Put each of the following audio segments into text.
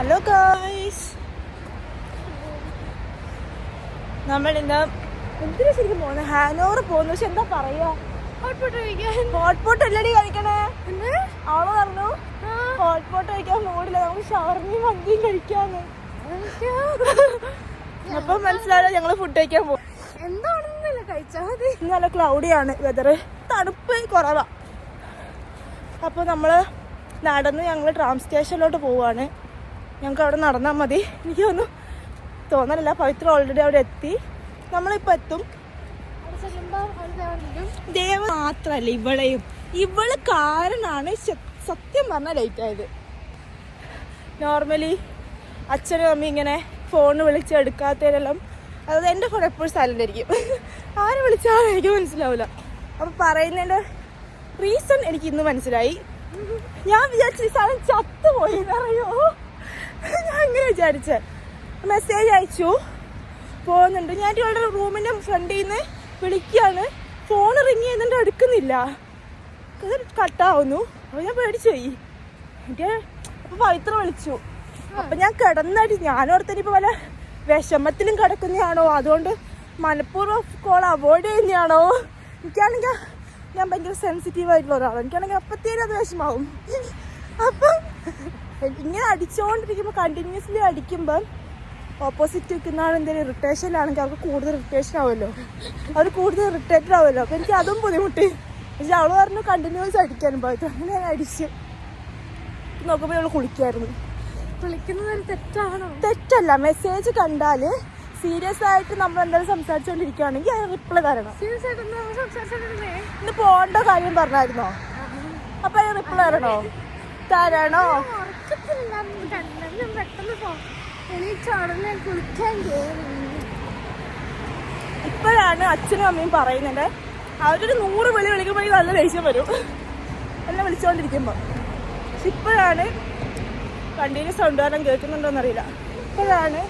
Hello guys, നമ്മളിന്ന് എന്തിനാ ശരിക്കും പോകുന്നത്? ഹാനോവർ പോകുന്നു. പക്ഷെ എന്താ പറയാ, ഹോട്ട്പോട്ട് അല്ലടി കഴിക്കണേ. അവള് പറഞ്ഞു ഹോട്ട്പോട്ട് കഴിക്കാൻ മൂടില്ല, നമുക്ക് ഷവർമയും മന്തിയും കഴിക്കാന്ന്. അപ്പൊ മനസ്സിലായോ ഞങ്ങള് ഫുഡ് കഴിക്കാൻ പോകും. എന്താണെന്നല്ല കഴിച്ചാൽ മതി. നല്ല ക്ലൗഡിയാണ് വെതർ, തണുപ്പ് കുറവാ. അപ്പൊ നമ്മള് നടന്ന് ഞങ്ങൾ ട്രാം സ്റ്റേഷനിലോട്ട് പോവാണ്. ഞങ്ങൾക്ക് അവിടെ നടന്നാൽ മതി. എനിക്ക് തോന്നലില്ല, പവിത്ര ഓൾറെഡി അവിടെ എത്തി. നമ്മളിപ്പോൾ എത്തും. ദേവ മാത്രല്ല, ഇവള് കാരണമാണ് സത്യം പറഞ്ഞാൽ ലേറ്റ് ആയത്. നോർമലി അച്ഛനും അമ്മയും ഇങ്ങനെ ഫോൺ വിളിച്ച് എടുക്കാത്തതിനെല്ലാം, അതായത് എൻ്റെ ഫോൺ എപ്പോഴും സൈലൻ്റ് ആയിരിക്കും. ആര് വിളിച്ചാലും എനിക്ക് മനസ്സിലാവില്ല. അപ്പം പറയുന്നതിൻ്റെ റീസൺ എനിക്ക് ഇന്ന് മനസ്സിലായി. ഞാൻ വിചാരിച്ച ഈ സാധനം ചത്തുപോയി എന്നറിയോ. ഞാൻ അങ്ങനെ വിചാരിച്ചേ. മെസ്സേജ് അയച്ചു, പോകുന്നുണ്ട്. ഞാൻ ഇവളുടെ റൂമിൻ്റെ ഫ്രണ്ടിൽ നിന്ന് വിളിക്കുകയാണ്, ഫോൺ റിങ് ചെയ്യുന്നുണ്ട്, എടുക്കുന്നില്ല, കട്ടാവുന്നു. അപ്പോൾ ഞാൻ പേടിച്ചു പോയി. അപ്പോൾ പവിത്ര വിളിച്ചു. അപ്പം ഞാൻ കിടന്നടി, ഞാനോർത്തന്നെ ഇപ്പോൾ വല്ല വിഷമത്തിലും കിടക്കുന്നതാണോ, അതുകൊണ്ട് മനഃപൂർവ്വം കോൾ അവോയ്ഡ് ചെയ്യുന്നതാണോ. എനിക്കാണെങ്കിൽ ഞാൻ ഭയങ്കര സെൻസിറ്റീവ് ആയിട്ടുള്ള ഒരാളാണ്. എനിക്കാണെങ്കിൽ അപ്പത്തേനും അത് വിഷമാവും. അപ്പം ഇങ്ങനെ അടിച്ചുകൊണ്ടിരിക്കുമ്പോൾ, കണ്ടിന്യൂസ്ലി അടിക്കുമ്പം ഓപ്പോസിറ്റ് നിൽക്കുന്നതാണ് എന്തെങ്കിലും ഇറിറ്റേഷനിലാണെങ്കിൽ അവർക്ക് കൂടുതൽ ഇറിറ്റേഷൻ ആവുമല്ലോ, അവർ കൂടുതൽ ഇറിറ്റേറ്റഡ് ആവുമല്ലോ. അപ്പോൾ എനിക്ക് അതും ബുദ്ധിമുട്ട്. പക്ഷെ അവൾ പറഞ്ഞു കണ്ടിന്യൂസ് അടിക്കാനും പോയിട്ട്, അങ്ങനെ ഞാൻ അടിച്ച് നോക്കുമ്പോൾ അവൾ കുളിക്കായിരുന്നു. വിളിക്കുന്നത് തെറ്റാണോ? തെറ്റല്ല. മെസ്സേജ് കണ്ടാൽ സീരിയസ് ആയിട്ട് നമ്മൾ എന്തായാലും സംസാരിച്ചുകൊണ്ടിരിക്കുകയാണെങ്കിൽ അത് റിപ്ലൈ തരണം. ഇന്ന് പോകേണ്ട കാര്യം പറഞ്ഞായിരുന്നോ? അപ്പം അതിന് റിപ്ലൈ തരണോ? ഇപ്പോഴാണ് അച്ഛനും അമ്മയും പറയുന്നുണ്ട്. അവരൊരു 100 വിളി വിളിക്കുമ്പോൾ നല്ല ദേഷ്യം വരും എല്ലാം വിളിച്ചുകൊണ്ടിരിക്കുമ്പോൾ. പക്ഷെ ഇപ്പോഴാണ് കണ്ടിന്യൂസ് സൗണ്ട് കാരണം കേൾക്കുന്നുണ്ടോയെന്നറിയില്ല. ഇപ്പോഴാണ്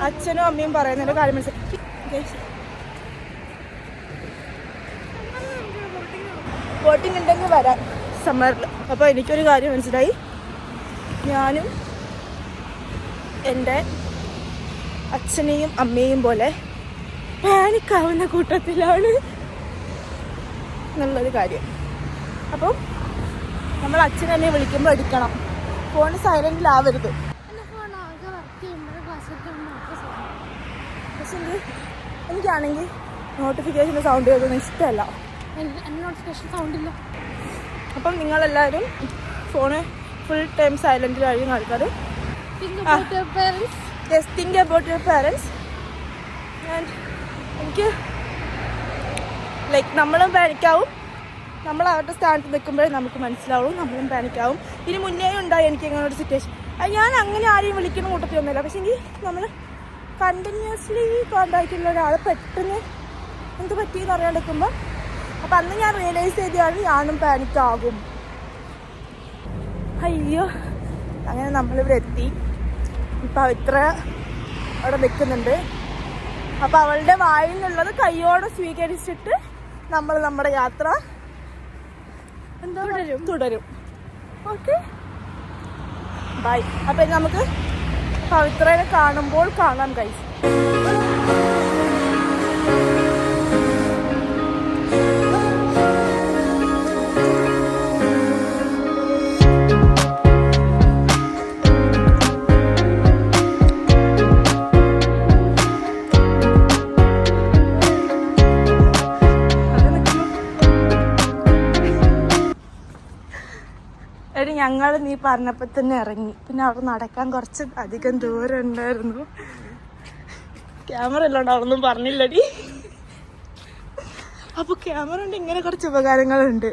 അച്ഛനും അമ്മയും പറയുന്നതിൻ്റെ കാര്യം മനസ്സിലാക്കി. വോട്ടിംഗ് ഉണ്ടെങ്കിൽ വരാം സമ്മറിൽ. അപ്പോൾ എനിക്കൊരു കാര്യം മനസ്സിലായി, ഞാനും എൻ്റെ അച്ഛനെയും അമ്മയും പോലെ പാനിക്കാവുന്ന കൂട്ടത്തിലാണ് എന്നുള്ളൊരു കാര്യം. അപ്പം നമ്മൾ അച്ഛനെന്നെ വിളിക്കുമ്പോൾ എടുക്കണം, ഫോൺ സൈലൻറ്റിലാവരുത്. പക്ഷേ എനിക്കാണെങ്കിൽ നോട്ടിഫിക്കേഷൻ്റെ സൗണ്ട് കേൾക്കുന്നത് ഇഷ്ടമല്ല. സൗണ്ടില്ല. അപ്പം നിങ്ങളെല്ലാവരും ഫോണ് ഫുൾ ടൈം സൈലൻറ്റിലായിരിക്കും ആൾക്കാർ. Think about your parents. And എനിക്ക് ലൈക്ക് നമ്മളും പാനിക്കാവും. നമ്മൾ അവരുടെ സ്ഥാനത്ത് നിൽക്കുമ്പോഴേ നമുക്ക് മനസ്സിലാവും നമ്മളും പാനിക്കാവും. ഇതിന് മുന്നേ ഉണ്ടായി എനിക്ക് ഇങ്ങനെ ഒരു സിറ്റുവേഷൻ. ഞാൻ അങ്ങനെ ആരെയും വിളിക്കുന്ന കൂട്ടത്തിലൊന്നുമില്ല. പക്ഷേ എങ്കിൽ നമ്മൾ കണ്ടിന്യൂസ്ലി കോണ്ടാക്റ്റുള്ള ഒരാളെ പെട്ടെന്ന് എന്ത് പറ്റിയെന്ന് അറിയാണ്ടിരിക്കുമ്പോൾ, അപ്പം അന്ന് ഞാൻ റിയലൈസ് ചെയ്തതാണ് ഞാനും പാനിക്കാകും. അയ്യോ, അങ്ങനെ നമ്മളിവിടെ എത്തി. ഇപ്പം പവിത്ര അവിടെ നിൽക്കുന്നുണ്ട്. അപ്പം അവളുടെ വായിൽ നിന്നുള്ളത് കയ്യോടെ സ്വീകരിച്ചിട്ട് നമ്മൾ നമ്മുടെ യാത്ര തുടരും. Okay, bye. അപ്പം നമുക്ക് പവിത്രയെ കാണുമ്പോൾ കാണാൻ കഴിയും. ഞങ്ങൾ നീ പറഞ്ഞപ്പോൾ തന്നെ ഇറങ്ങി. പിന്നെ അവിടെ നടക്കാൻ കുറച്ച് അധികം ദൂരം ഉണ്ടായിരുന്നു. ക്യാമറ എല്ലാം അവിടൊന്നും പറഞ്ഞില്ലടി. അപ്പോൾ ക്യാമറ കൊണ്ട് ഇങ്ങനെ കുറച്ച് ഉപകാരങ്ങളുണ്ട്.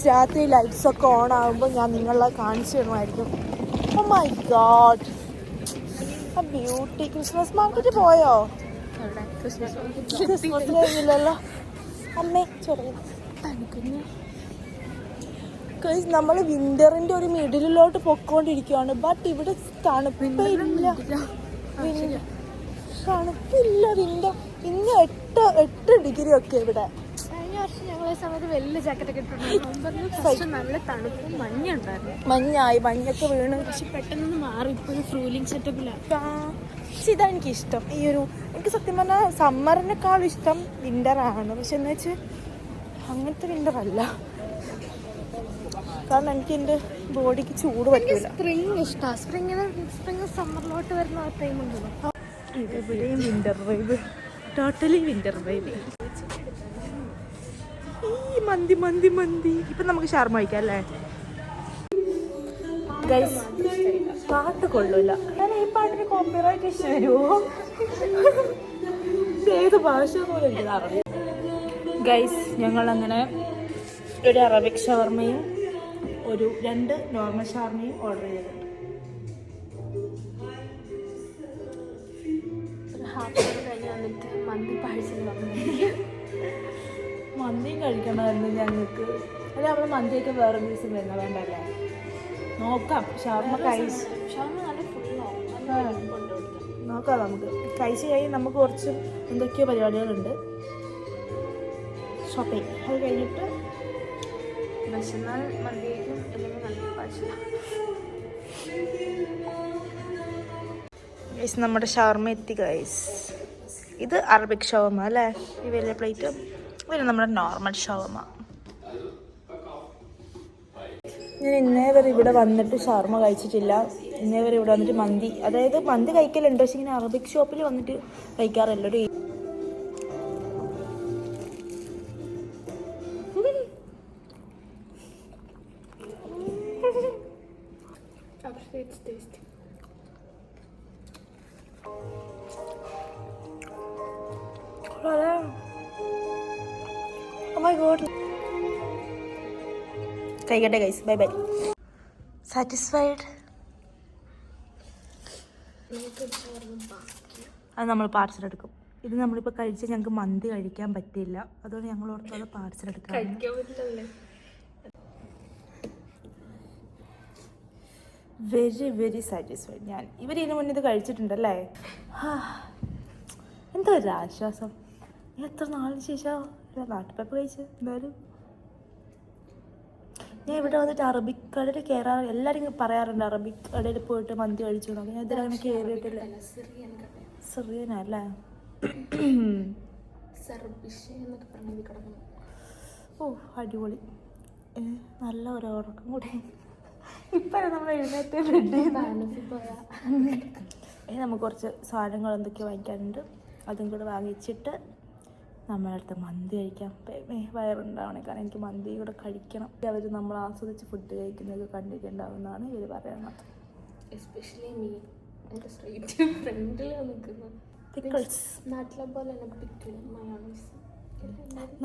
ഗൈസ് രാത്രി ലൈറ്റ്സ് ഒക്കെ ഓൺ ആകുമ്പോൾ ഞാൻ നിങ്ങളെ കാണിച്ചു തരുമായിരിക്കും. ഓ മൈ ഗോഡ്, ആ ബ്യൂട്ടി. ക്രിസ്മസ് മാർക്കറ്റ് പോയോ? ക്രിസ്മസ് കഴിഞ്ഞില്ലല്ലോ അമ്മേ. ചെറിയ ഗൈസ് നമ്മൾ വിന്ററിന്റെ ഒരു മിഡിലോട്ട് പൊക്കോണ്ടിരിക്കുകയാണ്. ബട്ട് ഇവിടെ തണുപ്പില്ല, തണുപ്പില്ല. വിന്റർ ഇന്ന് 8 ഡിഗ്രി ഒക്കെ ഇവിടെ. കഴിഞ്ഞ വർഷം ഞങ്ങൾ ഈ സമയത്ത് വലിയ ജാക്കറ്റൊക്കെ ഇട്ടിട്ടുണ്ടായിരുന്നു. നല്ല തണുപ്പും മഞ്ഞുണ്ടായിരുന്നു. മഞ്ഞായി, മഞ്ഞൊക്കെ വീണ്. പക്ഷെ പെട്ടെന്ന് മാറി. ഇപ്പോൾ ഫ്രൂലിംഗ് സെറ്റപ്പിലാണ്. പക്ഷെ ഇതാണ് എനിക്കിഷ്ടം. ഈ ഒരു എനിക്ക് സത്യം പറഞ്ഞാൽ സമ്മറിനേക്കാളും ഇഷ്ടം വിൻ്ററാണ്. പക്ഷെ എന്ന് വെച്ചാൽ അങ്ങനത്തെ വിൻ്റർ അല്ല, കാരണം എനിക്ക് എൻ്റെ ബോഡിക്ക് ചൂട് പറ്റില്ല. സ്പ്രിങ് ഇഷ്ടമാണ്. സ്പ്രിങ് സമ്മറിലോട്ട് വരുന്ന ആ ടൈം ഉണ്ടല്ലോ, ഇവിടെയും winter vibe, totally winter vibe. ഈ മന്തി മന്തി മന്തി. ഇപ്പം നമുക്ക് ഷാർമ കഴിക്കാം അല്ലേ ഗൈസ്? പാട്ട് കൊള്ളൂല. കാരണം ഈ പാട്ടിന് കോപ്പിറൈറ്റ് ഇഷ്യൂ വരുമോ? ഏത് ഭാഷ പോലെ എനിക്കറിയാം. ഗൈസ് ഞങ്ങളങ്ങനെ ഒരു അറബിക് ഷവർമയും 2 നോർമൽ ഷവർമയും ഓർഡർ ചെയ്തിട്ടുണ്ട്. മന്തി കഴിക്കണമായിരുന്നു ഞങ്ങൾക്ക്. അല്ലെ നമ്മൾ മന്തിയൊക്കെ വേറെ ദിവസം വരുന്ന വേണ്ടല്ലേ? നോക്കാം. ഷവർമ കഴിച്ച് നോക്കാം. നമുക്ക് കഴിച്ച് കഴിഞ്ഞ് നമുക്ക് കുറച്ച് എന്തൊക്കെയോ പരിപാടികളുണ്ട്, ഷോപ്പിംഗ്. അത് കഴിഞ്ഞിട്ട് വിശന്നാൽ മന്തിയേക്കും, അല്ലെങ്കിൽ നല്ല ഭക്ഷണം. ഗൈസ് നമ്മുടെ ഷവർമ എത്തി ഗൈസ്. ഇത് അറബിക് ഷവർമ അല്ലേ? ഈ വലിയ പ്ലേറ്റ്. പിന്നെ നമ്മുടെ നോർമൽ ഷവർമ. ഞാൻ ഇന്നേ വരെ ഇവിടെ വന്നിട്ട് ഷവർമ കഴിച്ചിട്ടില്ല. ഇന്നേ വരെ ഇവിടെ വന്നിട്ട് മന്തി, അതായത് മന്തി കഴിക്കലുണ്ട്, പക്ഷെ ഇങ്ങനെ അറബിക് ഷോപ്പിൽ വന്നിട്ട് കഴിക്കാറില്ല. ഒരു കഴിക്കട്ടെ ഗൈസ്. Bye bye. സാറ്റിസ്ഫൈഡ്? അത് നമ്മൾ പാർസൽ എടുക്കും. ഇത് നമ്മളിപ്പോൾ കഴിച്ച് ഞങ്ങൾക്ക് മന്തി കഴിക്കാൻ പറ്റില്ല, അതുകൊണ്ട് ഞങ്ങൾ ഓർത്തോളം പാർസൽ എടുക്കാം. Very very satisfied. ഞാൻ ഇതിനു മുന്നേ ഇത് കഴിച്ചിട്ടുണ്ടല്ലേ. എന്താ ഒരു ആശ്വാസം. എത്ര നാളിന് ശേഷം നാട്ടുപേപ്പ് കഴിച്ച്. എന്തായാലും ഞാൻ ഇവിടെ വന്നിട്ട് അറബിക് കടയിൽ കയറാറ്. എല്ലാവരും പറയാറുണ്ട് അറബിക് കടയിൽ പോയിട്ട് മന്തി കഴിച്ചു നോക്കാം. ഞാൻ ഇതിലങ്ങനെ കയറിയിട്ടില്ല. സിറിയനല്ലേ? ഓ അടിപൊളി. നല്ല ഒരു ഉറക്കം കൂടെ. ഇപ്പം നമ്മൾ എഴുന്നേറ്റ് നമുക്ക് കുറച്ച് സാധനങ്ങൾ എന്തൊക്കെയോ വാങ്ങിക്കാനുണ്ട്. അതും കൂടെ വാങ്ങിച്ചിട്ട് നമ്മളടുത്ത് മന്തി കഴിക്കാം. വയറുണ്ടാവണേ, കാരണം എനിക്ക് മന്തി കൂടെ കഴിക്കണം. അവർ നമ്മൾ ആസ്വദിച്ച് ഫുഡ് കഴിക്കുന്നത് കണ്ടിട്ടുണ്ടാവുമെന്നാണ് ഇവർ പറയുന്നത്. എസ്പെഷ്യലി മീ ഫ്രണ്ടിൽ നിൽക്കുന്നത് നാട്ടിലെ പോലെ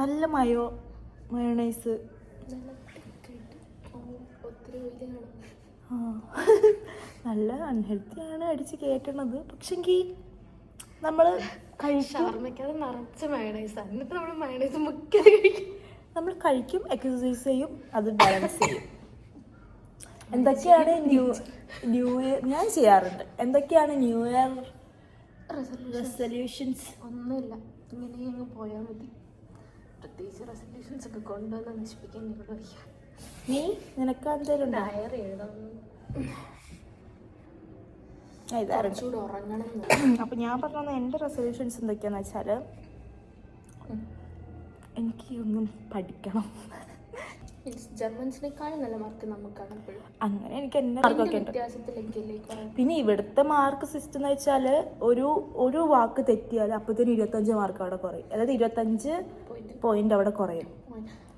നല്ല മയോണൈസ് നല്ല അൺഹെൽത്തിയാണ് അടിച്ച് കയറ്റണത്. പക്ഷെങ്കിൽ നമ്മൾ നമ്മൾ കഴിക്കും, എക്സസൈസ് ചെയ്യും, അത് ബാലൻസ് ചെയ്യും. എന്തൊക്കെയാണ് ന്യൂ ഇയർ ഞാൻ ചെയ്യാറുണ്ട്? എന്തൊക്കെയാണ് ന്യൂ ഇയർ റെസൊല്യൂഷൻസ്? ഒന്നുമില്ല, ഇങ്ങനെ അങ്ങ് പോയാൽ മതി. പ്രത്യേകിച്ച് റെസൊല്യൂഷൻസ് ഒക്കെ കൊണ്ടുവന്ന് നശിപ്പിക്കാൻ ഇവിടെ വയ്യ. നീ നിനക്ക് എന്തെങ്കിലും ഡയറി എഴുതാമെന്ന്. ഉറങ്ങണം. അപ്പം ഞാൻ പറഞ്ഞത് എൻ്റെ റെസൊല്യൂഷൻസ് എന്തൊക്കെയാണെന്ന് വെച്ചാൽ എനിക്ക് ഒന്നും പഠിക്കണം. ജർമ്മൻസിനേക്കാളും നല്ല മാർക്ക് നമുക്കാണ് എപ്പോഴും. അങ്ങനെ എനിക്ക് എൻ്റെ മാർക്കൊക്കെ ഉണ്ട്. പിന്നെ ഇവിടുത്തെ മാർക്ക് സിസ്റ്റം എന്ന് വെച്ചാൽ ഒരു വാക്ക് തെറ്റിയാൽ അപ്പോഴത്തേനും 25 മാർക്ക് അവിടെ കുറയും. അതായത് 25 പോയിന്റ് അവിടെ കുറയും.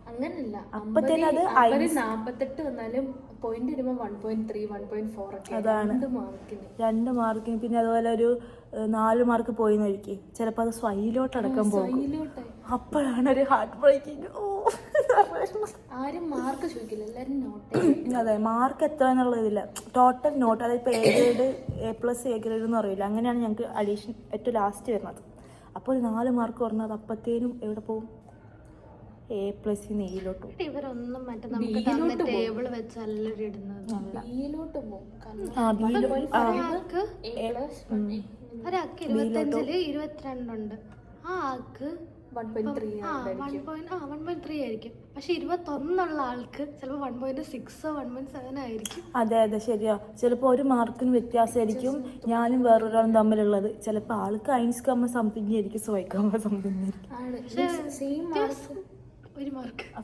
അങ്ങനല്ല, അപ്പത്തേനും അത് 48 വന്നാലും പോയിന്റ് വരുമ്പോൾ 1.3 1.4 ഒക്കെ. അതാണ് 2 മാർക്കിന്. പിന്നെ അതുപോലെ ഒരു 4 മാർക്ക് പോയിന്ന് ഒരിക്കൽ ചിലപ്പോൾ അത് സ്വയിലോട്ടടക്കം പോകും. അപ്പോഴാണ് ഒരു ഹാർട്ട് ബ്രേക്കിങ്. ആരും മാർക്ക് ചോദിക്കില്ല, എല്ലാവരും നോട്ട്. അതെ, മാർക്ക് എത്ര എന്നുള്ളതില്ല, ടോട്ടൽ നോട്ട്. അതായത് ഇപ്പോൾ A grade, A+, A grade എന്ന് അറിയില്ല. അങ്ങനെയാണ് ഞങ്ങൾക്ക് അഡീഷൻ ഏറ്റവും ലാസ്റ്റ് വരുന്നത്. അപ്പോൾ ഒരു 4 മാർക്ക് പറഞ്ഞത് അപ്പത്തേനും എവിടെ പോകും? A+ നെയിലോട്ട്. ഇവരൊന്നും മറ്റേ നമുക്ക് ടേബിൾ വെച്ചല്ല ഇടുന്നത്, ബിയിലോട്ട് പോകും. ഒരാൾക്ക് 25-ല് 22 ഉണ്ട്, ആ ആൾക്ക് 1.3 ആയിരിക്കും. പക്ഷെ 21 ആൾക്ക് ചിലപ്പോൾ 1.6 1.7 ആയിരിക്കും. അതെ ശരിയാ. ചിലപ്പോൾ ഒരു മാർക്കിന് വ്യത്യാസമായിരിക്കും ഞാനും വേറൊരാളും തമ്മിലുള്ളത്. ചിലപ്പോൾ ആൾക്ക് 1 സംതിങ് ആയിരിക്കും, സ്വയക്കാമ സംതിങ് ആയിരിക്കും.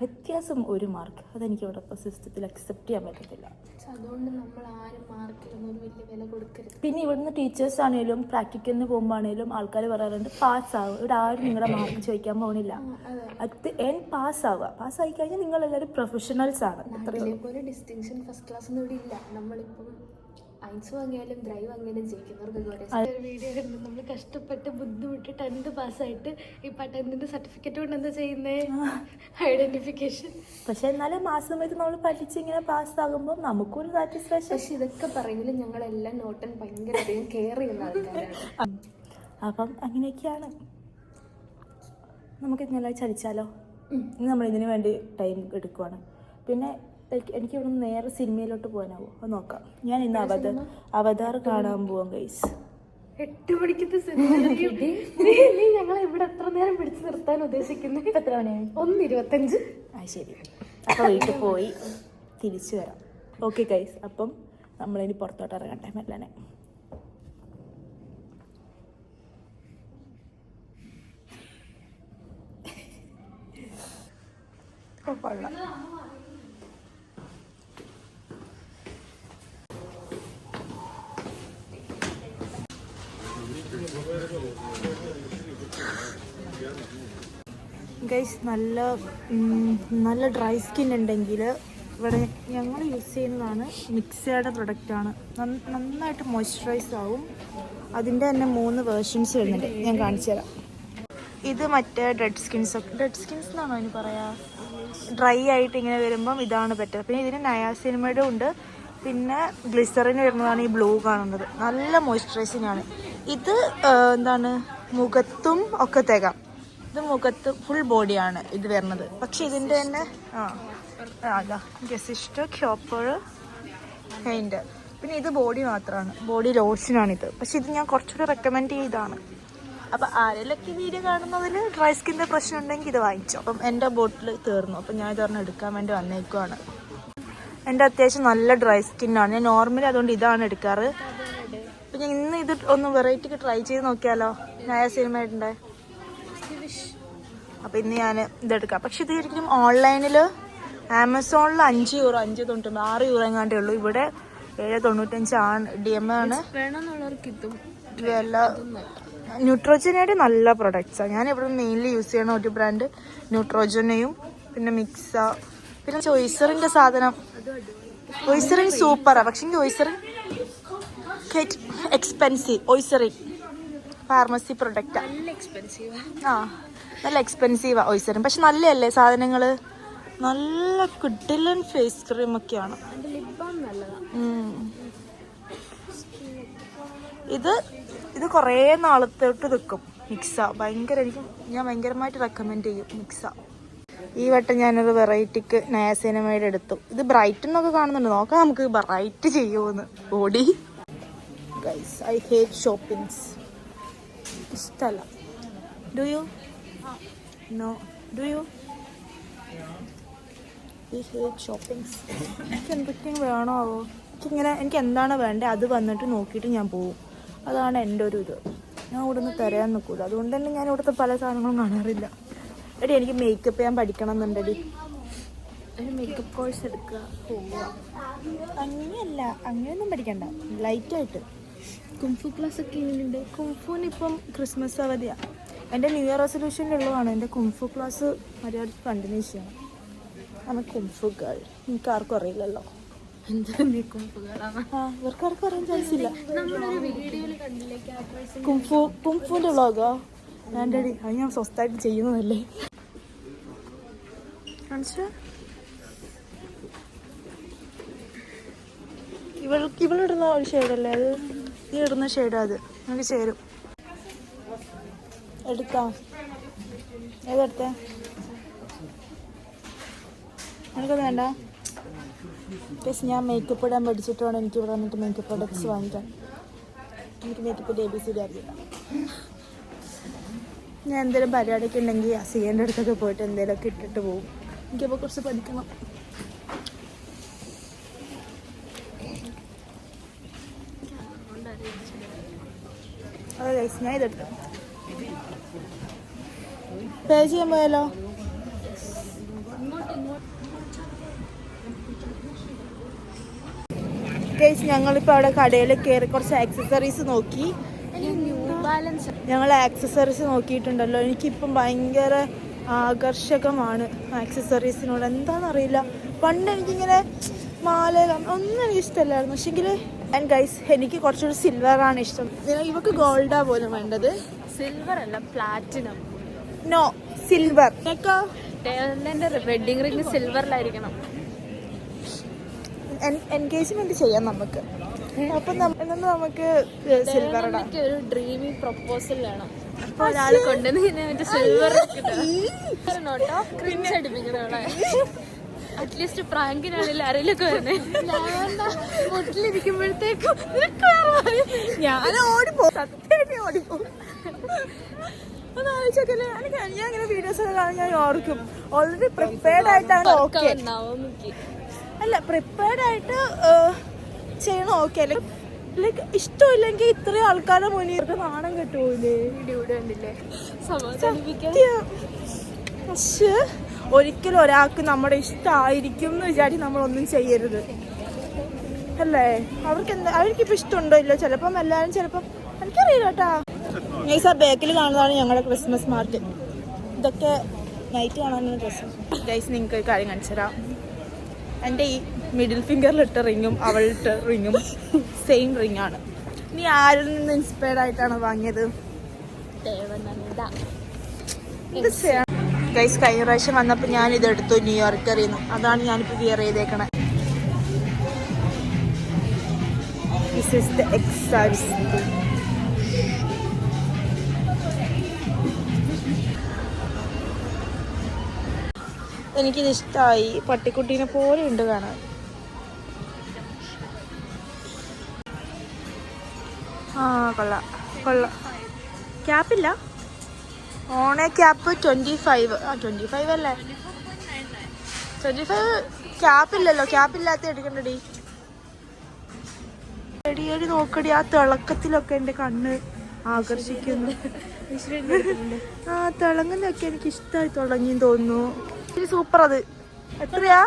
വ്യത്യാസം 1 മാർക്ക്. അതെനിക്ക് ഇവിടെ ഇപ്പോൾ സിസ്റ്റത്തിൽ അക്സെപ്റ്റ് ചെയ്യാൻ പറ്റത്തില്ല. അതുകൊണ്ട് നമ്മൾ ആരും മാർക്കിലൊന്നും വലിയ വില കൊടുക്കരുത്. പിന്നെ ഇവിടുന്ന് ടീച്ചേഴ്സ് ആണെങ്കിലും പ്രാക്ടിക്കലിന് പോകുമ്പോഴാണെങ്കിലും ആൾക്കാർ പറയാറുണ്ട് പാസ്സാവുക. ഇവിടെ ആരും നിങ്ങളുടെ മാർക്ക് ചോദിക്കാൻ പോകുന്നില്ല. അത് പാസ്സാവുക. പാസ്സായി കഴിഞ്ഞാൽ നിങ്ങളെല്ലാവരും പ്രൊഫഷണൽസ് ആണ്. ഒരു ഡിസ്റ്റിങ്ഷൻ ഫസ്റ്റ് ക്ലാസ് ഒന്നും ഇവിടെ ഇല്ല. നമ്മളിപ്പം സയൻസ് വാങ്ങിയാലും ഡ്രൈവ് വാങ്ങിയാലും ജയിക്കുന്നവർക്ക് വീഡിയോ കണ്ട് നമ്മൾ കഷ്ടപ്പെട്ട് ബുദ്ധിമുട്ട് 10th പാസ്സായിട്ട് ഇപ്പം 10th സർട്ടിഫിക്കറ്റ് കൊണ്ട് എന്താ ചെയ്യുന്നത്? ഐഡന്റിഫിക്കേഷൻ. പക്ഷെ എന്നാലും മാസം വരെ നമ്മൾ പഠിച്ച് ഇങ്ങനെ പാസ്സാകുമ്പോൾ നമുക്കൊരു സാറ്റിസ്ഫാക്ഷൻ. പക്ഷെ ഇതൊക്കെ പറയുമെങ്കിലും ഞങ്ങളെല്ലാം നോട്ടൻ ഭയങ്കര അധികം കെയർ ചെയ്യുന്ന ആൾക്കാരാണ്. അപ്പം അങ്ങനെയൊക്കെയാണ്. നമുക്ക് ഇന്നലെ ചലിച്ചാലോ? ഇന്ന് നമ്മളിതിന് വേണ്ടി ടൈം എടുക്കുവാണ്. പിന്നെ എനിക്ക് ഇവിടെ നിന്ന് നേരെ സിനിമയിലോട്ട് പോകാനാവോ? അത് നോക്കാം. ഞാൻ ഇന്ന് അവതാർ കാണാൻ പോവാം ഗൈസ്. 8 മണിക്കത്തെ സിനിമ. നീ ഞങ്ങളെ ഇവിടെ എത്ര നേരം പിടിച്ചു നിർത്താൻ ഉദ്ദേശിക്കുന്നത്? ഇപ്പം എത്ര മണിയായി? 1:25. ശരി, അപ്പോൾ വീട്ടിൽ പോയി തിരിച്ചു വരാം. ഓക്കെ ഗൈസ്, അപ്പം നമ്മളിനി പുറത്തോട്ട് ഇറങ്ങട്ടെ മെല്ലനെ. കൊള്ളാം. ഗൈസ്, നല്ല ഡ്രൈ സ്കിൻ ഉണ്ടെങ്കിൽ ഇവിടെ ഞങ്ങൾ യൂസ് ചെയ്യുന്നതാണ് മിക്സയുടെ പ്രൊഡക്റ്റാണ്. നന്നായിട്ട് മോയ്സ്ചറൈസ് ആവും. അതിൻ്റെ തന്നെ 3 വേർഷൻസ് വരുന്നുണ്ട്, ഞാൻ കാണിച്ചു തരാം. ഇത് മറ്റേ ഡെഡ് സ്കിൻസ് എന്നാണോ അതിന് പറയാ? ഡ്രൈ ആയിട്ട് ഇങ്ങനെ വരുമ്പം ഇതാണ് ബെറ്റർ. പിന്നെ ഇതിന് നയാസിനമൈഡും ഉണ്ട്. പിന്നെ ഗ്ലിസറിന് വരുന്നതാണ് ഈ ബ്ലൂ കാണുന്നത്. നല്ല മോയ്സ്ചറൈസിങ് ആണ്. ഇത് എന്താണ്, മുഖത്തും ഒക്കെ തേക്കാം. ഇത് മുഖത്ത് ഫുൾ ബോഡിയാണ് ഇത് വരുന്നത്. പക്ഷെ ഇതിൻ്റെ തന്നെ അതാ ഗസിസ്റ്റ് ക്യോപ്പർ ഹെയിൻ്റെ. പിന്നെ ഇത് ബോഡി മാത്രമാണ്, ബോഡി ലോഷനാണിത്. പക്ഷെ ഇത് ഞാൻ കുറച്ചുകൂടി റെക്കമെൻഡ് ചെയ്താണ്. അപ്പോൾ ആരെങ്കിലൊക്കെ വീഡിയോ കാണുന്നതിൽ ഡ്രൈ സ്കിൻ്റെ പ്രശ്നം ഉണ്ടെങ്കിൽ ഇത് വാങ്ങിച്ചോ. അപ്പം എൻ്റെ ബോട്ടിൽ തീർന്നു. അപ്പം ഞാൻ ഇതൊരെണ്ണം എടുക്കാൻ വേണ്ടി വന്നേക്കുവാണ്. എൻ്റെ അത്യാവശ്യം നല്ല ഡ്രൈ സ്കിന്നാണ്. ഞാൻ നോർമലി അതുകൊണ്ട് ഇതാണ് എടുക്കാറ്. അപ്പം ഞാൻ ഇന്ന് ഇത് ഒന്ന് വെറൈറ്റിക്ക് ട്രൈ ചെയ്ത് നോക്കിയാലോ? നയാസിനമൈഡിൻ്റെ. അപ്പോൾ ഇന്ന് ഞാൻ ഇതെടുക്കാം. പക്ഷെ ഇത് ശരിക്കും ഓൺലൈനിൽ ആമസോണിൽ €5 €5.99 €6 എങ്ങാണ്ടേ ഉള്ളൂ. ഇവിടെ €7.95 ആണ്. DM ആണ്. ന്യൂട്രോജനയുടെ നല്ല പ്രൊഡക്ട്സാണ്. ഞാൻ ഇവിടെ മെയിൻലി യൂസ് ചെയ്യണ ഒരു ബ്രാൻഡ് ന്യൂട്രോജനയും പിന്നെ മിക്സ, പിന്നെ ചോയ്സറിൻ്റെ സാധനം. ഓയ്സറിൻ സൂപ്പറാണ്. പക്ഷെ ഓയ്സറിൻ എക്സ്പെൻസീവ്. ഓയ്സറിൻ ഫാർമസി പ്രൊഡക്റ്റാണ്. നല്ല എക്സ്പെൻസീവാണ് ഓയ്സറിൻ. പക്ഷെ നല്ലതല്ലേ സാധനങ്ങൾ? നല്ല കിഡിലൻ ഫേസ് ക്രീമൊക്കെയാണ്. ഇത് കുറേ നാളത്തോട്ട് നിൽക്കും. മിക്സ ഞാൻ ഭയങ്കരമായിട്ട് റെക്കമെൻഡ് ചെയ്യും മിക്സ. ഈ വട്ടം ഞാനൊരു വെറൈറ്റിക്ക് നയാസിനമൈഡ് എടുത്തു. ഇത് ബ്രൈറ്റ് എന്നൊക്കെ കാണുന്നുണ്ട്. നോക്കാം നമുക്ക് ബ്രൈറ്റ് ചെയ്യുമെന്ന് body. Guys, I hate shoppings. ഇഷ്ടമല്ല. Do you? No. Do you? I hate shoppings. എനിക്ക് എന്തൊക്കെയും വേണോ ആവോ? എനിക്ക് എന്താണ് വേണ്ടത് അത് വന്നിട്ട് നോക്കിയിട്ട് ഞാൻ പോവും. അതാണ് എൻ്റെ ഒരു ഇത്. ഞാൻ ഇവിടെ നിന്ന് തരാൻ നിൽക്കില്ല. അതുകൊണ്ട് തന്നെ ഞാൻ ഇവിടുത്തെ പല സാധനങ്ങളും കാണാറില്ല. എടി, എനിക്ക് മേക്കപ്പ് ചെയ്യാൻ പഠിക്കണം എന്നുണ്ടടി. ഒരു മേക്കപ്പ് കോഴ്സ് എടുക്കുക, പോവുക. അങ്ങനെയല്ല, അങ്ങനെയൊന്നും പഠിക്കണ്ട. ലൈറ്റായിട്ട് കുംഫു ക്ലാസ് ഒക്കെ എങ്ങനെയുണ്ട്? കുംഫുവിന് ഇപ്പം ക്രിസ്മസ് അവധിയാണ്. എൻ്റെ ന്യൂ ഇയർ റെസൊല്യൂഷനിലുള്ളതാണ് എൻ്റെ കുംഫു ക്ലാസ് മര്യാദയ്ക്ക് കണ്ടിന്യൂ ചെയ്യണം. ആണ് കുംഫു ഗേൾ. എനിക്ക് ആർക്കും അറിയില്ലല്ലോ. ഇവർക്കാർക്കും അറിയാൻ ചാൻസ് ഇല്ല. നമ്മളൊരു വീഡിയോയിൽ കണ്ടില്ലേ കുംഫുവിൻ്റെ വ്ളോഗോ? വേണ്ടടി, അത് ഞാൻ സ്വസ്ഥമായിട്ട് ചെയ്യുന്നതല്ലേ. ഇവളിടുന്ന ഒരു ഷെയ്ഡല്ലേ അത്? നീ ഇടുന്ന ഷെയ്ഡാ അത്, നമുക്ക് ചേരും. എടുത്താ ഏതെടുത്തേ? എനിക്കത് വേണ്ട. പ്ലസ് ഞാൻ മേക്കപ്പ് ഇടാൻ പഠിച്ചിട്ട് വേണം എനിക്ക് ഇവിടെ വന്നിട്ട് മേക്കപ്പ് പ്രൊഡക്ട്സ് വാങ്ങിക്കാൻ. എനിക്ക് മേക്കപ്പ് ABCD അറിയില്ല. ഞാൻ എന്തെങ്കിലും പരിപാടിയൊക്കെ ഉണ്ടെങ്കിൽ അസിയേൻ്റെ അടുത്തൊക്കെ പോയിട്ട് എന്തെങ്കിലുമൊക്കെ ഇട്ടിട്ട് പോകും. എനിക്കപ്പോൾ കുറച്ച് പഠിക്കണം. അതെ ഗൈസ്, ഞാൻ ഇതെടുത്തു. പേ ചെയ്യാൻ പോയാലോ? ഗൈസ്, ഞങ്ങളിപ്പോൾ അവിടെ കടയിൽ കയറി കുറച്ച് ആക്സസറീസ് നോക്കി. ഞങ്ങൾ ആക്സസറീസ് നോക്കിയിട്ടുണ്ടല്ലോ. എനിക്കിപ്പം ഭയങ്കര ആകർഷകമാണ് ആക്സസറീസിനോട്. എന്താണെന്നറിയില്ല. പണ്ട് എനിക്കിങ്ങനെ മാല ഒന്നും എനിക്ക് ഇഷ്ടമല്ലായിരുന്നു. പക്ഷെങ്കിൽ ആൻഡ് ഗൈസ്, എനിക്ക് കുറച്ചുകൂടി സിൽവറാണ് ഇഷ്ടം. ഇവക്ക് ഗോൾഡാ പോലും വേണ്ടത്. സിൽവർ അല്ല, platinum. No, silver. Wedding ring സിൽവറിലായിരിക്കണം. എൻഗേജ്മെന്റ് ചെയ്യാം നമുക്ക്. അപ്പം നമുക്ക് സിൽവർ ഇടാം. ഒരു ഡ്രീമി പ്രൊപ്പോസൽ വേണം. അപ്പൊ ഒരാൾ കൊണ്ടുവന്ന് സിൽവർ നോട്ടോ ക്രിഞ്ച് അടിപ്പിക്കണോളെ. അറ്റ്ലീസ്റ്റ് പ്രാങ്കിനാണെങ്കിൽ ആരെങ്കിലൊക്കെ വരണേ. മുട്ടിലിരിക്കുമ്പോഴത്തേക്കും ഞാൻ ഓടിപ്പോ, സത്യമായിട്ട് ഓടിപ്പോ. ഒന്ന് ആലോചിച്ചോക്കല്ലേ. ഞാൻ ഇങ്ങനെ വീഡിയോസ് ഒക്കെ കാണാൻ ഞാൻ ഓർക്കും. ഓൾറെഡി പ്രിപ്പയർഡ് ആയിട്ടാണ്. ഓക്കെ അല്ല, പ്രിപ്പയർഡ് ആയിട്ട് ചെയ്യണം. ഓക്കെ ലൈക്ക് ഇഷ്ടമില്ലെങ്കിൽ ഇത്രയും ആൾക്കാരുടെ മുന്നിൽ നാണം കെട്ടുപോയില്ലേ? പക്ഷേ ഒരിക്കലും ഒരാൾക്ക് നമ്മുടെ ഇഷ്ടമായിരിക്കും എന്ന് വിചാരിച്ച് നമ്മളൊന്നും ചെയ്യരുത്, അല്ലേ? അവർക്കിപ്പോൾ ഇഷ്ടമുണ്ടോ ഇല്ലോ? ചിലപ്പം എല്ലാവരും, ചിലപ്പം എനിക്കറിയില്ല കേട്ടാ. ഗൈസ്, ആ ബാക്കിൽ കാണുന്നതാണ് ഞങ്ങളുടെ ക്രിസ്മസ് മാർക്കറ്റ്. ഇതൊക്കെ നൈറ്റ് കാണാനുള്ള ഡ്രസ്സ്. ഗൈസ്, നിങ്ങൾക്ക് ഒരു കാര്യം കാണിച്ചു തരാം. എൻ്റെ ഈ മിഡിൽ ഫിംഗറിലിട്ട റിങ്ങും അവളിട്ട റിങ്ങും സെയിം റിങ് ആണ്. നീ ആരിൽ നിന്ന് ഇൻസ്പയർഡ് ആയിട്ടാണ് വാങ്ങിയത്? ഗൈസ്, കഴിഞ്ഞ പ്രാവശ്യം വന്നപ്പോൾ ഞാൻ ഇതെടുത്തു ന്യൂയോർക്കറിൽ നിന്ന്. അതാണ് ഞാനിപ്പോൾ വിയർ ചെയ്തേക്കണേ. This is the exercise. എനിക്കിത് ഇഷ്ടമായി. പട്ടിക്കുട്ടീനെ പോലെ ഉണ്ട് കാണാൻ. ആ കൊള്ളാം കൊള്ളാം. ക്യാപ്പില്ല, ഓണേ ക്യാപ്പ് 25. 25 അല്ലേ? 25 ക്യാപ്പില്ലല്ലോ. ക്യാപ്പില്ലാത്ത എടുക്കണ്ടടി. എടി നോക്കടി, ആ തിളക്കത്തിലൊക്കെ എൻ്റെ കണ്ണ് ആകർഷിക്കുന്നു. ആ തിളങ്ങുന്നൊക്കെ എനിക്ക് ഇഷ്ടമായി തുടങ്ങിയെന്ന് തോന്നുന്നു. സൂപ്പർ. അത് എത്രയാ?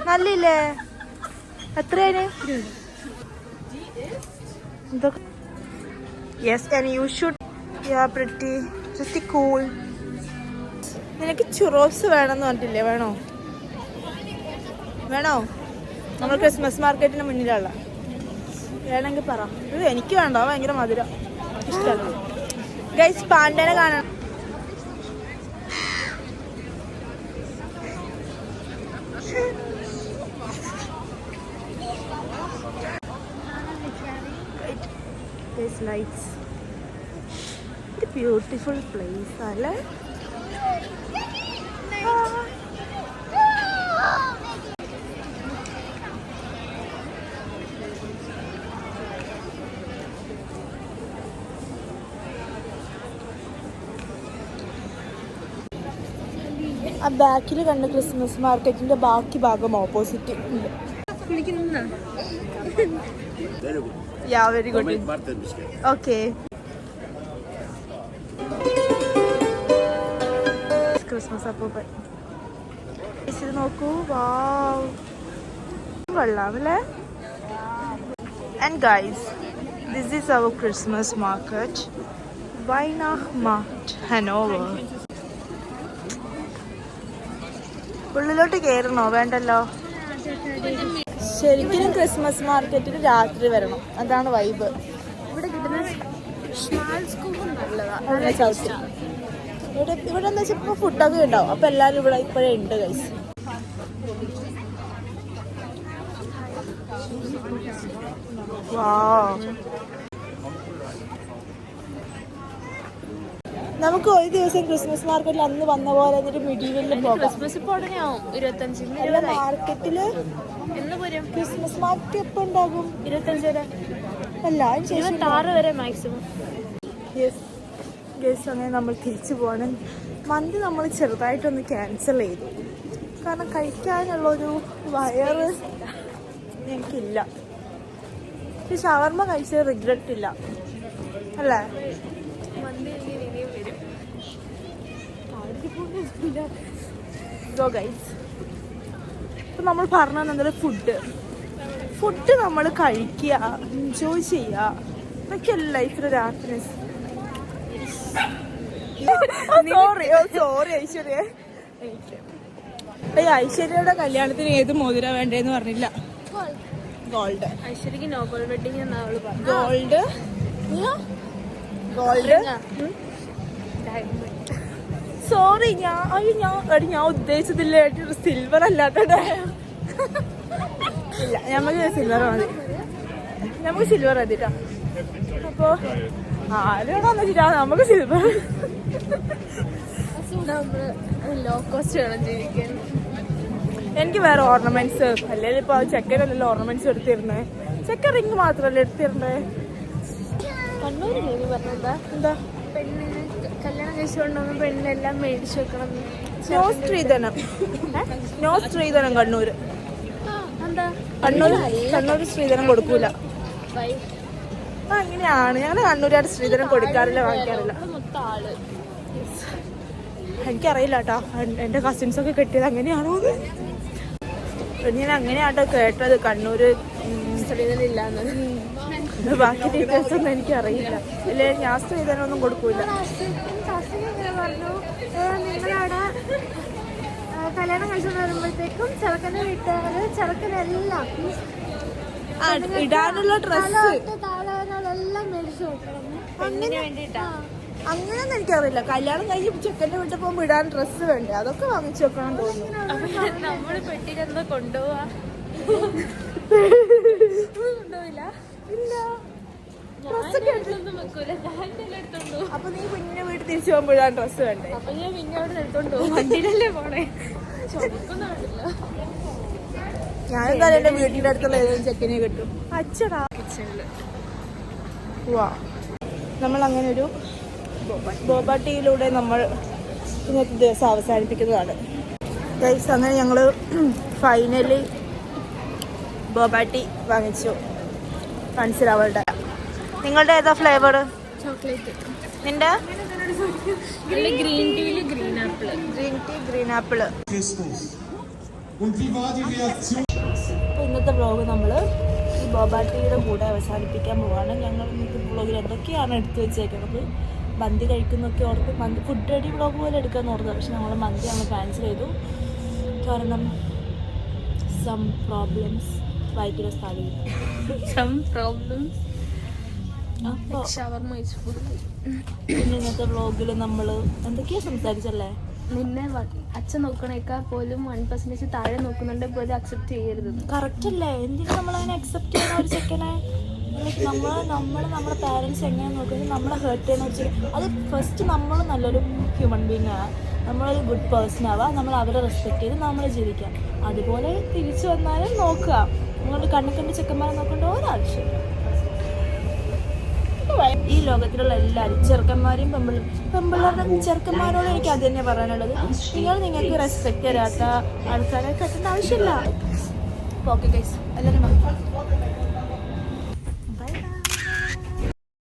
നല്ലില്ലേ? എത്രയാണ്? Yes, and you should. Yeah pretty cool. നിനക്ക് ചുറോപ്സ് വേണമെന്ന് പറഞ്ഞിട്ടില്ലേ? വേണോ? നമ്മൾ ക്രിസ്മസ് മാർക്കറ്റിന് മുന്നിലുള്ള. വേണമെങ്കിൽ പറ. ഇത് എനിക്ക് വേണ്ട, ഭയങ്കര മധുരം ഇഷ്ടമല്ല. ഗൈസ്, പാണ്ടേനെ കാണണം. These lights. It's a beautiful place, അല്ലേ? ആ ബാക്കിൽ കണ്ട ക്രിസ്മസ് മാർക്കറ്റിന്റെ ബാക്കി ഭാഗം ഓപ്പോസിറ്റ് ഉണ്ട്. Yeah, very good. Okay. Christmas apple. ഇത് നോക്കൂ. വാവ്, കൊള്ളാമല്ലേ? And guys, this is our Christmas market, Weihnachtsmarkt, Hanover. ഉള്ളിലോട്ട് കയറണോ? വേണ്ടല്ലോ. ശരിക്കും ക്രിസ്മസ് മാർക്കറ്റിൽ രാത്രി വരണം, അതാണ് വൈബ്. ഇവിടെ കിട്ടുന്ന അങ്ങനെ ചവിട്ടി ഇവിടെ എന്താ വെച്ചാൽ ഇപ്പോൾ ഫുഡൊക്കെ ഉണ്ടാവും. അപ്പോൾ എല്ലാവരും ഇവിടെ ഇപ്പോഴേ ഉണ്ട് ഗൈസ്. നമുക്ക് ഒരു ദിവസം ക്രിസ്മസ് മാർക്കറ്റിൽ അന്ന് വന്ന പോലെ എന്നിട്ട് മിഡീവലിൽ പോകാം. ക്രിസ്മസ് ഇപ്പോൾ ഉടനെ ആവും 25 മാർക്കറ്റില് എന്ന് പോരും. ക്രിസ്മസ് മാർക്കറ്റ് എപ്പോൾ ഉണ്ടാകും? 25 വരെ അല്ല 26 വരെ മാക്സിമം. യെസ് അങ്ങനെ നമ്മൾ തിരിച്ചു പോകണം. മന്തി നമ്മൾ ചെറുതായിട്ടൊന്ന് ക്യാൻസൽ ചെയ്തു. കാരണം കഴിക്കാനുള്ളൊരു വയറ് എനിക്കില്ല. പക്ഷെ ഷവർമ്മ കഴിച്ചത് റിഗ്രറ്റ് ഇല്ല അല്ലേ? മന്തി ഇനിയും വരും. ഇപ്പം നമ്മൾ പറഞ്ഞത് എന്തായാലും ഫുഡ് നമ്മൾ കഴിക്കുക, എൻജോയ് ചെയ്യുക. അതൊക്കെയല്ല ലൈഫിലൊരു ഹാപ്പിനെസ്. സോറി ഐശ്വര്യ. ഐശ്വര്യയുടെ കല്യാണത്തിന് ഏത് മോതിര വേണ്ടേന്ന് പറഞ്ഞില്ല. ഗോൾഡ്. ഐശ്വര്യക്ക് നോ ഗോൾഡ് വെഡിങ് എന്നാ അവള് പറഞ്ഞു. ഗോൾഡ് സോറി ഞാൻ ഉദ്ദേശിച്ചതില്ല. സിൽവർ അല്ലാത്ത ഇല്ല, നമുക്ക് സിൽവർ മതി. നമുക്ക് സിൽവർ മതിട്ടാ. അപ്പോ ആരോടാന്ന് വെച്ചിട്ടാ നമുക്ക് സിൽവർ. ലോ കോസ്റ്റ് വേണം ജീവിക്കാൻ. എനിക്ക് വേറെ ഓർണമെന്റ്സ് അല്ലെങ്കിൽ ഇപ്പൊ ചെക്കനല്ലല്ലോ ഓർണമെന്റ്സ് എടുത്തിരുന്നേ. ചെക്കൻ റിങ് മാത്രല്ലേ എടുത്തിരുന്നേ. കണ്ണൂര് ദേവി പറഞ്ഞെന്താ എന്താ പെണ്ണിന് കല്യാണം കഴിച്ചുകൊണ്ടുവന്ന പെണ്ണിനെല്ലാം മേടിച്ചു വെക്കണം. നോ സ്ത്രീധനം കണ്ണൂര്. എന്താ കണ്ണൂര് സ്ത്രീധനം കൊടുക്കൂല. അങ്ങനെയാണ്. ഞങ്ങൾ കണ്ണൂരായിട്ട് സ്ത്രീധനം കൊടുക്കാറില്ല, വാങ്ങിക്കാറില്ല. മൊത്തം ആള് എനിക്കറിയില്ല കേട്ടോ. എൻ്റെ കസിൻസ് ഒക്കെ കെട്ടിയത് അങ്ങനെയാണോ? ഞാൻ അങ്ങനെയാട്ടോ കേട്ടത് കണ്ണൂര് സ്ത്രീധനം ഇല്ലാന്ന്. ബാക്കി ഡീറ്റെയിൽസ് ഒന്നും എനിക്കറിയില്ല. അല്ലേ ഞാൻ സ്ത്രീധനം ഒന്നും കൊടുക്കൂല. പറഞ്ഞു നിങ്ങളവിടെ കല്യാണം കഴിച്ചുകൊണ്ട് വരുമ്പോഴത്തേക്കും ചെറുക്കനെ വീട്ടുകാര് ചെറുക്കനെല്ലാം ഇടാനുള്ള ഡ്രസ്സ് താളെല്ലാം മേടിച്ചു നോക്കണം. അങ്ങനെ അങ്ങനെയൊന്നും എനിക്കറിയില്ല. കല്യാണം കഴിഞ്ഞ് ചെക്കൻ്റെ വീട്ടിൽ പോകുമ്പോൾ ഇടാൻ ഡ്രസ്സ് വേണ്ടേ? അതൊക്കെ വാങ്ങിച്ചു വെക്കണം തോന്നുന്നു. നമ്മള് പെട്ടിയിലെന്താ കൊണ്ടുപോവാ? കൊണ്ടുപോയില്ല. ഇല്ല, അപ്പൊ നീ കുഞ്ഞിനെ വീട്ടിൽ തിരിച്ചു പോകുമ്പോഴാണ് ഡ്രസ്സ് വേണ്ടേ? അപ്പൊ ഞാൻ പിന്നെ അവിടെ എടുത്തോണ്ട് പോകും. വണ്ടിയിലല്ലേ പോണേ. ചൊടിക്കൊന്നും വേണ്ടില്ല. ഞാനെന്തായാലും എന്റെ വീട്ടിന്റെ അടുത്തുള്ള ഏതെങ്കിലും ചെക്കനെ കിട്ടും. അച്ഛടാ കിച്ചണില് വാ. നമ്മൾ അങ്ങനെ ഒരു ബോബാട്ടിയിലൂടെ നമ്മൾ ഇന്നത്തെ ദിവസം അവസാനിപ്പിക്കുന്നതാണ്. ഗൈസ്, അങ്ങനെ ഞങ്ങൾ ഫൈനലി ബോബാട്ടി വാങ്ങിച്ചു. മനസ്സിലാവളുടെ നിങ്ങളുടെ ഏതാ ഫ്ലേവർ? ചോക്ലേറ്റ്. നിന്റെ ഗ്രീൻ ടീയില് green apple. Green tea green apple. ഇന്നത്തെ വ്ളോഗ് നമ്മൾ ഈ ബോബാട്ടിയുടെ കൂടെ അവസാനിപ്പിക്കാൻ പോവാണ്. ഞങ്ങൾ ഇന്നത്തെ വ്ളോഗിൽ എന്തൊക്കെയാണ് എടുത്തു വെച്ചേക്കുന്നത്, മന്തി കഴിക്കുന്നൊക്കെ ഓർത്ത് ഫുഡ് റെഡി വ്ളോഗ് പോലെ എടുക്കാമെന്ന് ഓർത്തത്. പക്ഷെ നമ്മൾ മന്തി ക്യാൻസൽ ചെയ്തു. കാരണം സം പ്രോബ്ലംസ് വൈകിട്ട് അപ്പോൾ പിന്നെ ഇന്നത്തെ വ്ളോഗിൽ നമ്മൾ എന്തൊക്കെയാ സംസാരിച്ചല്ലേ? നിന്നെ അച്ഛൻ നോക്കണേക്കാൾ പോലും 1% താഴെ നോക്കുന്നുണ്ടെ പോലും അക്സെപ്റ്റ് ചെയ്യരുത്. കറക്റ്റ് അല്ലേ? എന്തിനാ നമ്മളങ്ങനെ അക്സെപ്റ്റ് ചെയ്യുന്ന ഒരു ചെക്കനെ? നമ്മുടെ പാരൻസ് എങ്ങനെ നോക്കുന്നത്, നമ്മളെ ഹേർട്ട് ചെയ്യുന്ന വെച്ചാൽ അത് ഫസ്റ്റ് നമ്മൾ നല്ലൊരു ഹ്യൂമൻ ബീങ് ആണ്, നമ്മളൊരു ഗുഡ് പേഴ്സൺ ആവുക, നമ്മൾ അവരെ റെസ്പെക്ട് ചെയ്ത് നമ്മൾ ജീവിക്കാം. അതുപോലെ തിരിച്ചു വന്നാലും നോക്കുക. നിങ്ങളുടെ കണ്ണിക്കണ്ട് ചെക്കന്മാരെ നോക്കേണ്ട ഒരാവശ്യം. ഈ ലോകത്തിലുള്ള എല്ലാവരും ചെറുക്കന്മാരെയും പെമ്പിള്ളേരുടെ ചെറുക്കന്മാരോട് എനിക്ക് അത് തന്നെ പറയാനുള്ളത്. നിങ്ങൾക്ക് റെസ്പെക്ട് തരാത്ത ആൾക്കാരെ കെട്ടേണ്ട ആവശ്യമില്ല. ഓക്കെ ഗൈസ്, എല്ലാവരും